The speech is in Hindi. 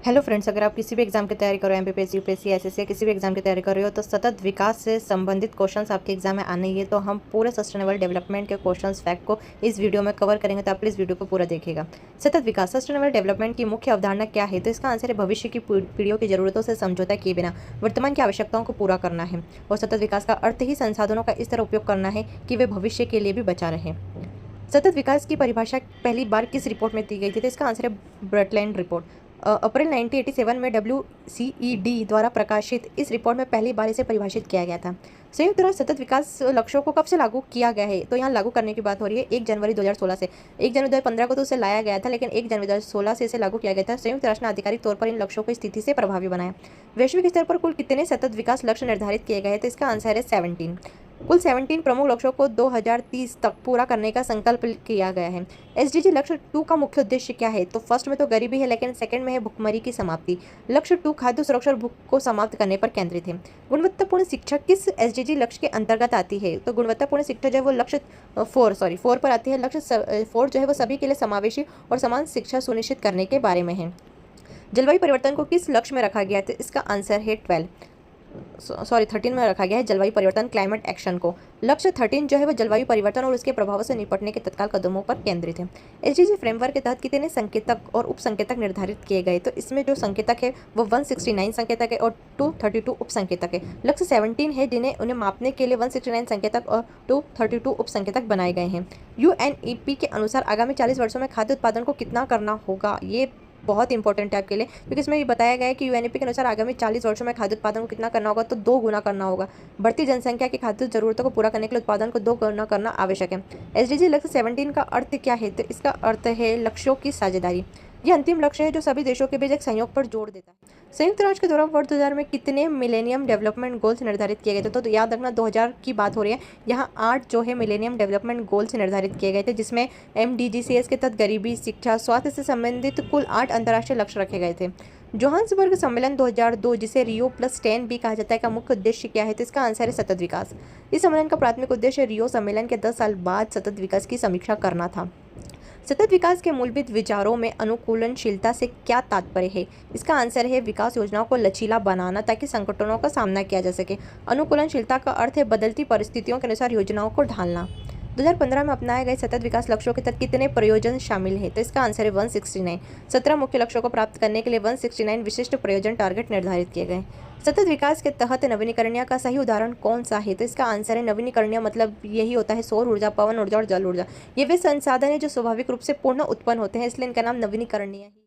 हेलो फ्रेंड्स, अगर आप किसी भी एग्जाम की तैयारी कर रहे हो, एमपीपीएससी, यूपीएससी, एसएससी या किसी भी एग्जाम की तैयारी कर रहे हो, तो सतत विकास से संबंधित क्वेश्चंस आपके एग्जाम में आने ही है। तो हम पूरे सस्टेनेबल डेवलपमेंट के क्वेश्चंस फैक्ट को इस वीडियो में कवर करेंगे, तो आप प्लीज़ वीडियो को पूरा देखिएगा। सतत विकास, सस्टेनेबल डेवलपमेंट की मुख्य अवधारणा क्या है? तो इसका आंसर है भविष्य की पीढ़ियों की जरूरतों से समझौता किए बिना वर्तमान की आवश्यकताओं को पूरा करना है। और सतत विकास का अर्थ ही संसाधनों का इस तरह उपयोग करना है कि वे भविष्य के लिए भी बचा रहें। सतत विकास की परिभाषा पहली बार किस रिपोर्ट में दी गई थी? तो इसका आंसर है ब्रटलैंड रिपोर्ट। अप्रैल 1987 में WCED द्वारा प्रकाशित इस रिपोर्ट में पहली बार इसे परिभाषित किया गया था। संयुक्त राष्ट्र सतत विकास लक्ष्यों को कब से लागू किया गया है? तो यहाँ लागू करने की बात हो रही है 1 जनवरी 2016 से। 1 जनवरी 2015 को तो उसे लाया गया था, लेकिन 1 जनवरी 2016 से इसे लागू किया गया था। संयुक्त राष्ट्र ने आधिकारिक तौर पर इन लक्ष्यों को स्थिति से प्रभावी बनाया। वैश्विक स्तर पर कुल कितने सतत विकास लक्ष्य निर्धारित किए गए हैं? तो इसका आंसर है 17। कुल 17 प्रमुख लक्ष्यों को 2030 तक पूरा करने का संकल्प किया गया है। SDG लक्ष्य 2 का मुख्य उद्देश्य क्या है? तो फर्स्ट में तो गरीबी है, लेकिन सेकंड में है भुखमरी की समाप्ति। लक्ष्य 2 खाद्य सुरक्षा और भूख को समाप्त करने पर केंद्रित है। गुणवत्तापूर्ण शिक्षा किस SDG लक्ष्य के अंतर्गत आती है? तो गुणवत्तापूर्ण शिक्षा जो है वो लक्ष्य 4 पर आती है। लक्ष्य 4 जो है वो सभी के लिए समावेशी और समान शिक्षा सुनिश्चित करने के बारे में है। जलवायु परिवर्तन को किस लक्ष्य में रखा गया है? तो इसका आंसर है 13 में रखा गया है जलवायु परिवर्तन, क्लाइमेट एक्शन को। लक्ष्य 13 जो है वो जलवायु परिवर्तन और उसके प्रभावों से निपटने के तत्काल कदमों पर केंद्रित है। SDG फ्रेमवर्क के तहत कितने संकेतक और उप संकेतक निर्धारित किए गए? तो इसमें जो संकेतक है वो 169 संकेतक है और 232 उप संकेतक है। लक्ष्य 17 है जिन्हें उन्हें मापने के लिए 169 संकेतक और 232 उप संकेतक बनाए गए हैं। UNEP के अनुसार आगामी 40 वर्षों में खाद्य उत्पादन को कितना करना होगा? ये बहुत इंपॉर्टेंट है आपके लिए, क्योंकि इसमें ये बताया गया है कि UNEP के अनुसार आगामी 40 वर्षों में खाद्य उत्पादन को कितना करना होगा? तो 2 गुना करना होगा। बढ़ती जनसंख्या की खाद्य जरूरतों को पूरा करने के लिए उत्पादन को 2 गुना करना आवश्यक है। SDG लक्ष्य 17 का अर्थ क्या है? तो इसका अर्थ है लक्ष्यों की साझेदारी। ये अंतिम लक्ष्य है जो सभी देशों के बीच एक सहयोग पर जोर देता है। संयुक्त राष्ट्र के द्वारा वर्ष 2000 में कितने मिलेनियम डेवलपमेंट गोल्स निर्धारित किए गए थे? तो याद रखना 2000 की बात हो रही है। यहाँ 8 जो है मिलेनियम डेवलपमेंट गोल्स निर्धारित किए गए थे, जिसमें MDGCS के तहत गरीबी, शिक्षा, स्वास्थ्य से संबंधित कुल 8 अंतर्राष्ट्रीय लक्ष्य रखे गए थे। जोहान्सबर्ग सम्मेलन 2002, जिसे Rio+10 भी कहा जाता है, का मुख्य उद्देश्य क्या है? तो इसका आंसर है सतत विकास। इस सम्मेलन का प्राथमिक उद्देश्य रियो सम्मेलन के 10 साल बाद सतत विकास की समीक्षा करना था। सतत विकास के मूलभूत विचारों में अनुकूलनशीलता से क्या तात्पर्य है? इसका आंसर है विकास योजनाओं को लचीला बनाना ताकि संकटों का सामना किया जा सके। अनुकूलनशीलता का अर्थ है बदलती परिस्थितियों के अनुसार योजनाओं को ढालना। 2015 में अपनाए गए सतत विकास लक्ष्यों के तहत कितने प्रयोजन शामिल हैं? तो इसका आंसर है 169। 17 मुख्य लक्ष्यों को प्राप्त करने के लिए 169 विशिष्ट प्रयोजन टारगेट निर्धारित किए गए। सतत विकास के तहत नवीनीकरणीय का सही उदाहरण कौन सा है? तो इसका आंसर है नवीनीकरणीय मतलब यही होता है सौर ऊर्जा, पवन ऊर्जा और जल ऊर्जा। ये वे संसाधन है जो स्वाभाविक रूप से पूर्ण उत्पन्न होते हैं, इसलिए इनका नाम नवीनीकरणीय है।